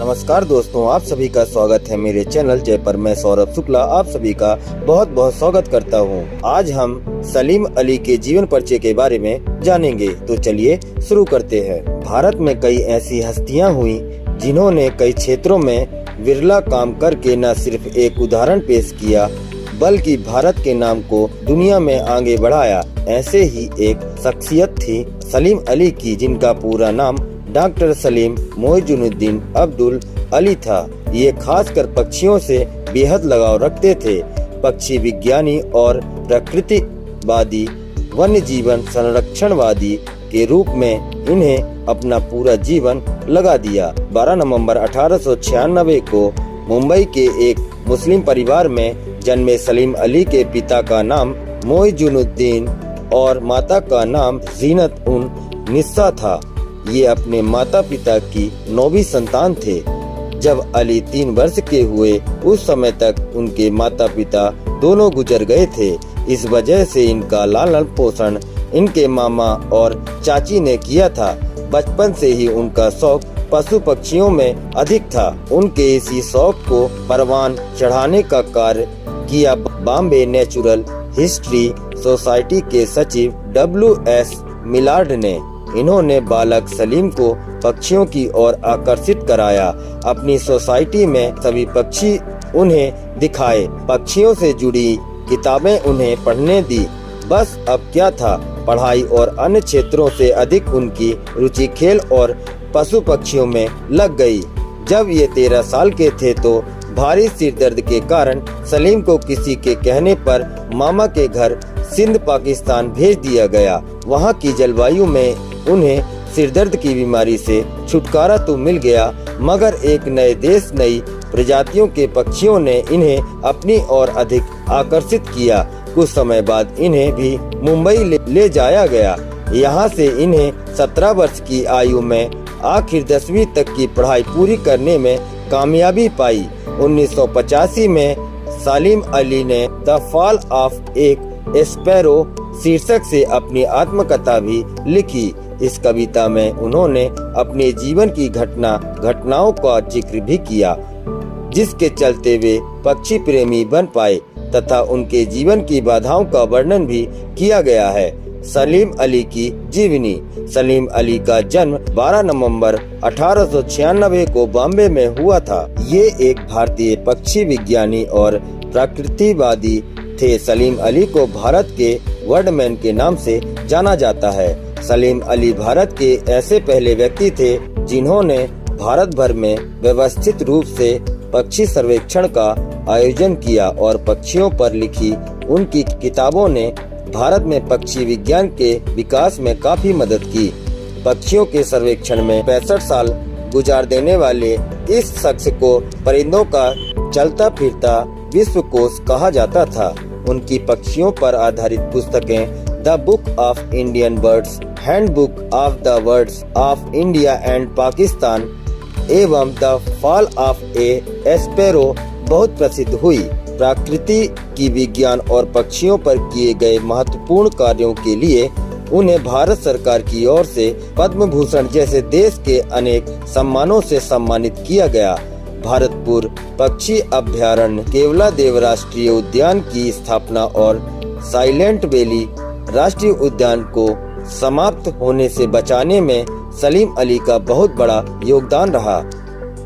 नमस्कार दोस्तों, आप सभी का स्वागत है मेरे चैनल जय पर। मैं सौरभ शुक्ला आप सभी का बहुत बहुत स्वागत करता हूं। आज हम सलीम अली के जीवन परिचय के बारे में जानेंगे, तो चलिए शुरू करते हैं। भारत में कई ऐसी हस्तियां हुई जिन्होंने कई क्षेत्रों में विरला काम करके न सिर्फ एक उदाहरण पेश किया बल्कि भारत के नाम को दुनिया में आगे बढ़ाया। ऐसे ही एक शख्सियत थी सलीम अली की, जिनका पूरा नाम डॉक्टर सलीम मोइनुद्दीन अब्दुल अली था। ये खासकर पक्षियों से बेहद लगाव रखते थे। पक्षी विज्ञानी और प्रकृतिवादी वन्य जीवन संरक्षणवादी के रूप में इन्हें अपना पूरा जीवन लगा दिया। 12 नवंबर 1896 को मुंबई के एक मुस्लिम परिवार में जन्मे सलीम अली के पिता का नाम मोइनुद्दीन और माता का नाम जीनत उन निस्सा था। ये अपने माता पिता की 9वीं संतान थे। जब अली 3 वर्ष के हुए उस समय तक उनके माता पिता दोनों गुजर गए थे। इस वजह से इनका लालन पोषण इनके मामा और चाची ने किया था। बचपन से ही उनका शौक पशु पक्षियों में अधिक था। उनके इसी शौक को परवान चढ़ाने का कार्य किया बॉम्बे नेचुरल हिस्ट्री सोसाइटी के सचिव W.S. मिलार्ड ने। इन्होंने बालक सलीम को पक्षियों की ओर आकर्षित कराया। अपनी सोसाइटी में सभी पक्षी उन्हें दिखाए, पक्षियों से जुड़ी किताबें उन्हें पढ़ने दी। बस अब क्या था, पढ़ाई और अन्य क्षेत्रों से अधिक उनकी रुचि खेल और पशु पक्षियों में लग गई। जब ये 13 साल के थे तो भारी सिर दर्द के कारण सलीम को किसी के कहने पर मामा के घर सिंध पाकिस्तान भेज दिया गया। वहाँ की जलवायु में उन्हें सिरदर्द की बीमारी से छुटकारा तो मिल गया, मगर एक नए देश नई प्रजातियों के पक्षियों ने इन्हें अपनी ओर अधिक आकर्षित किया। कुछ समय बाद इन्हें भी मुंबई ले जाया गया। यहाँ से इन्हें 17 वर्ष की आयु में आखिर 10वीं तक की पढ़ाई पूरी करने में कामयाबी पाई। 1985 में सलीम अली ने द फॉल ऑफ एक स्पैरो शीर्षक से अपनी आत्मकथा भी लिखी। इस कविता में उन्होंने अपने जीवन की घटनाओं का जिक्र भी किया, जिसके चलते वे पक्षी प्रेमी बन पाए तथा उनके जीवन की बाधाओं का वर्णन भी किया गया है। सलीम अली की जीवनी। सलीम अली का जन्म 12 नवंबर 1896 को बॉम्बे में हुआ था। ये एक भारतीय पक्षी विज्ञानी और प्रकृतिवादी थे। सलीम अली को भारत के बर्डमैन के नाम से जाना जाता है। सलीम अली भारत के ऐसे पहले व्यक्ति थे जिन्होंने भारत भर में व्यवस्थित रूप से पक्षी सर्वेक्षण का आयोजन किया और पक्षियों पर लिखी उनकी किताबों ने भारत में पक्षी विज्ञान के विकास में काफी मदद की। पक्षियों के सर्वेक्षण में 65 साल गुजार देने वाले इस शख्स को परिंदों का चलता फिरता विश्वकोश कहा जाता था। उनकी पक्षियों पर आधारित पुस्तकें the book of Indian birds, handbook of the birds of India and Pakistan एवं the fall of a sparrow बहुत प्रसिद्ध हुई। प्रकृति की विज्ञान और पक्षियों पर किए गए महत्वपूर्ण कार्यों के लिए उन्हें भारत सरकार की ओर से पद्म भूषण जैसे देश के अनेक सम्मानों से सम्मानित किया गया। भारतपुर पक्षी अभ्यारण्य, केवलादेव राष्ट्रीय उद्यान की स्थापना और साइलेंट वैली राष्ट्रीय उद्यान को समाप्त होने से बचाने में सलीम अली का बहुत बड़ा योगदान रहा।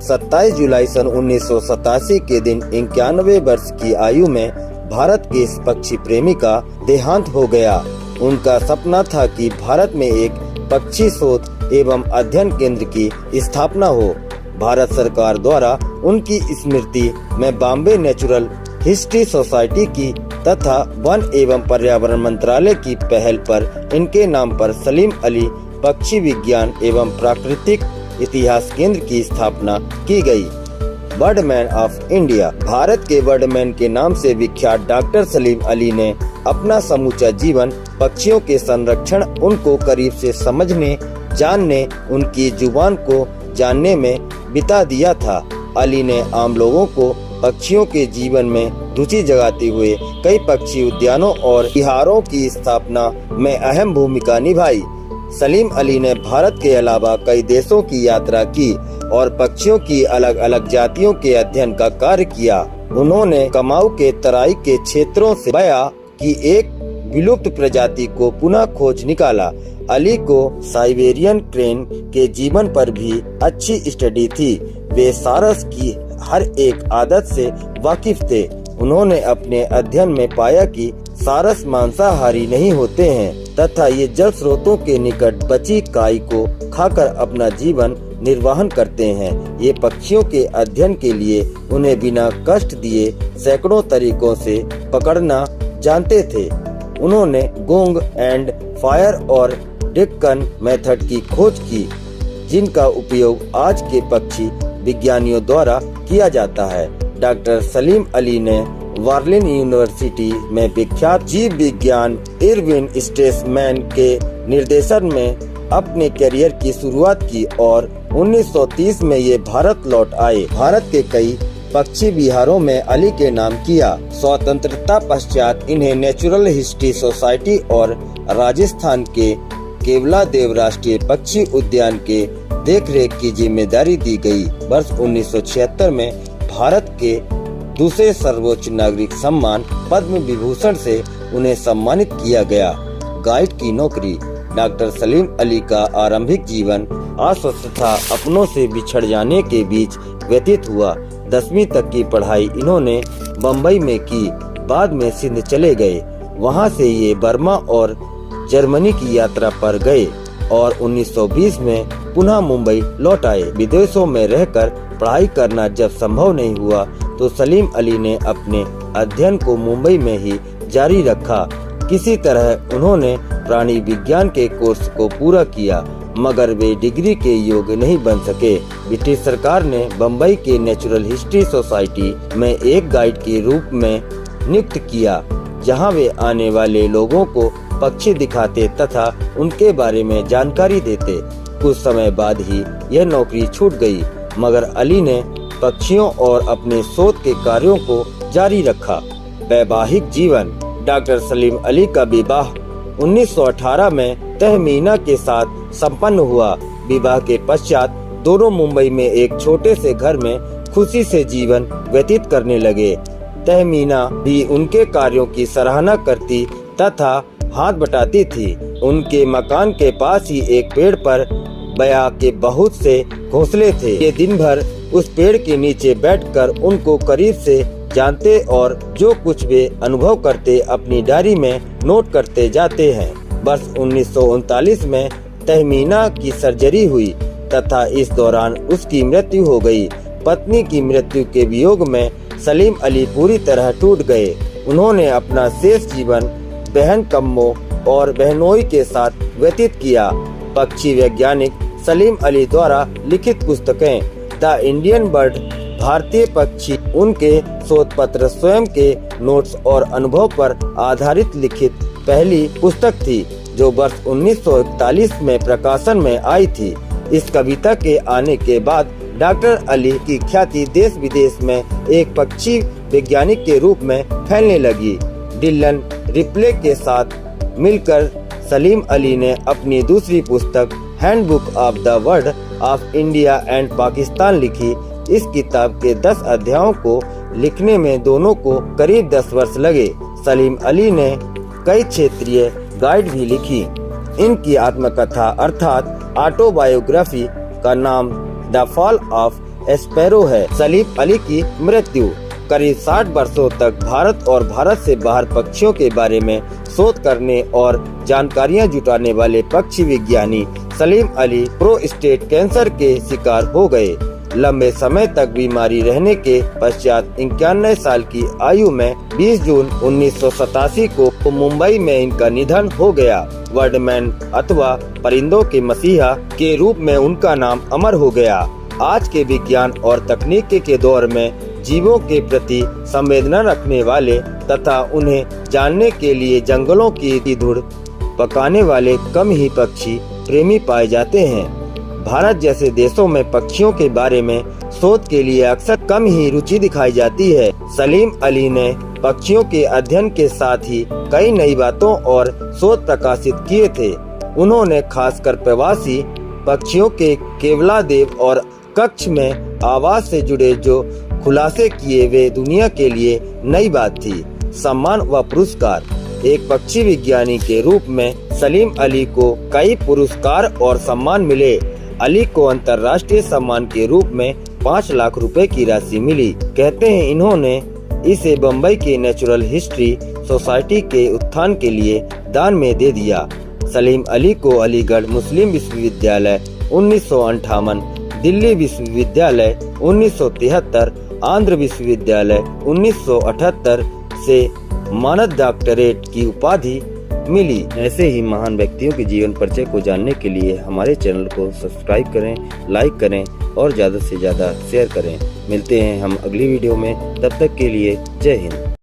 27 जुलाई सन 1987 के दिन 91 वर्ष की आयु में भारत के इस पक्षी प्रेमी का देहांत हो गया। उनका सपना था कि भारत में एक पक्षी शोध एवं अध्ययन केंद्र की स्थापना हो। भारत सरकार द्वारा उनकी स्मृति में बॉम्बे नेचुरल हिस्ट्री सोसाइटी की तथा वन एवं पर्यावरण मंत्रालय की पहल पर इनके नाम पर सलीम अली पक्षी विज्ञान एवं प्राकृतिक इतिहास केंद्र की स्थापना की गई। Birdman of India. भारत के बर्डमैन के नाम से विख्यात डॉक्टर सलीम अली ने अपना समूचा जीवन पक्षियों के संरक्षण, उनको करीब से समझने, जानने, उनकी जुबान को जानने में बिता दिया था। अली ने आम लोगों को पक्षियों के जीवन में रुचि जगाते हुए कई पक्षी उद्यानों और विहारों की स्थापना में अहम भूमिका निभाई। सलीम अली ने भारत के अलावा कई देशों की यात्रा की। और पक्षियों की अलग अलग जातियों के अध्ययन का कार्य किया। उन्होंने कमाऊ के तराई के क्षेत्रों से बया की एक विलुप्त प्रजाति को पुनः खोज निकाला। अली को साइबेरियन क्रेन के जीवन पर भी अच्छी स्टडी थी। वे सारस की हर एक आदत से वाकिफ थे। उन्होंने अपने अध्ययन में पाया कि सारस मांसाहारी नहीं होते हैं तथा ये जल स्रोतों के निकट बची काई को खाकर अपना जीवन निर्वाहन करते हैं। ये पक्षियों के अध्ययन के लिए उन्हें बिना कष्ट दिए सैकड़ों तरीकों से पकड़ना जानते थे। उन्होंने गोंग एंड फायर और डेक्कन मेथड की खोज की, जिनका उपयोग आज के पक्षी विज्ञानियों द्वारा किया जाता है। डॉक्टर सलीम अली ने वार्लिन यूनिवर्सिटी में विख्यात जीव विज्ञान इरविन स्ट्रेसमैन के निर्देशन में अपने करियर की शुरुआत की और 1930 में ये भारत लौट आए। भारत के कई पक्षी विहारों में अली के नाम किया। स्वतंत्रता पश्चात इन्हें नेचुरल हिस्ट्री सोसाइटी और राजस्थान के केवलादेव राष्ट्रीय पक्षी उद्यान के देखरेख की जिम्मेदारी दी गई। वर्ष 1976 में भारत के दूसरे सर्वोच्च नागरिक सम्मान पद्म विभूषण से उन्हें सम्मानित किया गया। गाइड की नौकरी। डॉक्टर सलीम अली का आरंभिक जीवन अस्वस्थता अपनों से बिछड़ जाने के बीच व्यतीत हुआ। 10वीं तक की पढ़ाई इन्होंने बम्बई में की। बाद में सिंध चले गए। वहां से ये बर्मा और जर्मनी की यात्रा पर गए और 1920 में पुनः मुंबई लौट आए। विदेशों में रहकर पढ़ाई करना जब संभव नहीं हुआ तो सलीम अली ने अपने अध्ययन को मुंबई में ही जारी रखा। किसी तरह उन्होंने प्राणी विज्ञान के कोर्स को पूरा किया, मगर वे डिग्री के योग्य नहीं बन सके। ब्रिटिश सरकार ने बम्बई के नेचुरल हिस्ट्री सोसाइटी में एक गाइड के रूप में नियुक्त किया, जहां वे आने वाले लोगों को पक्षी दिखाते तथा उनके बारे में जानकारी देते। कुछ समय बाद ही यह नौकरी छूट गई, मगर अली ने पक्षियों और अपने शोध के कार्यों को जारी रखा। वैवाहिक जीवन। डॉक्टर सलीम अली का विवाह 1918 में तहमीना के साथ संपन्न हुआ। विवाह के पश्चात दोनों मुंबई में एक छोटे से घर में खुशी से जीवन व्यतीत करने लगे। तहमीना भी उनके कार्यों की सराहना करती तथा हाथ बटाती थी। उनके मकान के पास ही एक पेड़ पर बया के बहुत से घोंसले थे। ये दिन भर उस पेड़ के नीचे बैठकर उनको करीब से जानते और जो कुछ वे अनुभव करते अपनी डायरी में नोट करते जाते हैं। वर्ष 1939 में तहमीना की सर्जरी हुई तथा इस दौरान उसकी मृत्यु हो गई। पत्नी की मृत्यु के वियोग में सलीम अली पूरी तरह टूट गए। उन्होंने अपना शेष जीवन बहन कम्मो और बहनोई के साथ व्यतीत किया। पक्षी वैज्ञानिक सलीम अली द्वारा लिखित पुस्तकें द इंडियन बर्ड, भारतीय पक्षी, उनके शोध पत्र स्वयं के नोट्स और अनुभव पर आधारित लिखित पहली पुस्तक थी, जो वर्ष 1941 में प्रकाशन में आई थी। इस कविता के आने के बाद डॉक्टर अली की ख्याति देश विदेश में एक पक्षी वैज्ञानिक के रूप में फैलने लगी। डिलन रिप्ले के साथ मिलकर सलीम अली ने अपनी दूसरी पुस्तक handbook of the word of India and Pakistan लिखी। इस किताब के 10 अध्यायों को लिखने में दोनों को करीब 10 वर्ष लगे। सलीम अली ने कई क्षेत्रीय गाइड भी लिखी। इनकी आत्मकथा अर्थात ऑटोबायोग्राफी का नाम द फॉल ऑफ स्पैरो है। सलीम अली की मृत्यु। करीब 60 वर्षों तक भारत और भारत से बाहर पक्षियों के बारे में शोध करने और जानकारियां जुटाने वाले पक्षी विज्ञानी सलीम अली प्रोस्टेट कैंसर के शिकार हो गए। लंबे समय तक बीमारी रहने के पश्चात 91 साल की आयु में 20 जून 1987 को मुंबई में इनका निधन हो गया। वर्डमैन अथवा परिंदों के मसीहा के रूप में उनका नाम अमर हो गया। आज के विज्ञान और तकनीक के दौर में जीवों के प्रति संवेदना रखने वाले तथा उन्हें जानने के लिए जंगलों की धूड़ पकाने वाले कम ही पक्षी प्रेमी पाए जाते हैं। भारत जैसे देशों में पक्षियों के बारे में शोध के लिए अक्सर कम ही रुचि दिखाई जाती है। सलीम अली ने पक्षियों के अध्ययन के साथ ही कई नई बातों और शोध प्रकाशित किए थे। उन्होंने खासकर प्रवासी पक्षियों के केवलादेव और कक्ष में आवाज से जुड़े जो खुलासे किए वे दुनिया के लिए नई बात थी। सम्मान व पुरस्कार। एक पक्षी विज्ञानी के रूप में सलीम अली को कई पुरस्कार और सम्मान मिले। अली को अंतर्राष्ट्रीय सम्मान के रूप में 5 लाख रुपए की राशि मिली। कहते हैं इन्होंने इसे बम्बई के नेचुरल हिस्ट्री सोसाइटी के उत्थान के लिए दान में दे दिया। सलीम अली को अलीगढ़ मुस्लिम विश्वविद्यालय 1958, दिल्ली विश्वविद्यालय 1973, आंध्र विश्वविद्यालय 1978 से मानद डॉक्टरेट की उपाधि मिली। ऐसे ही महान व्यक्तियों के जीवन परिचय को जानने के लिए हमारे चैनल को सब्सक्राइब करें, लाइक करें और ज़्यादा से ज़्यादा शेयर करें। मिलते हैं हम अगली वीडियो में, तब तक के लिए जय हिंद।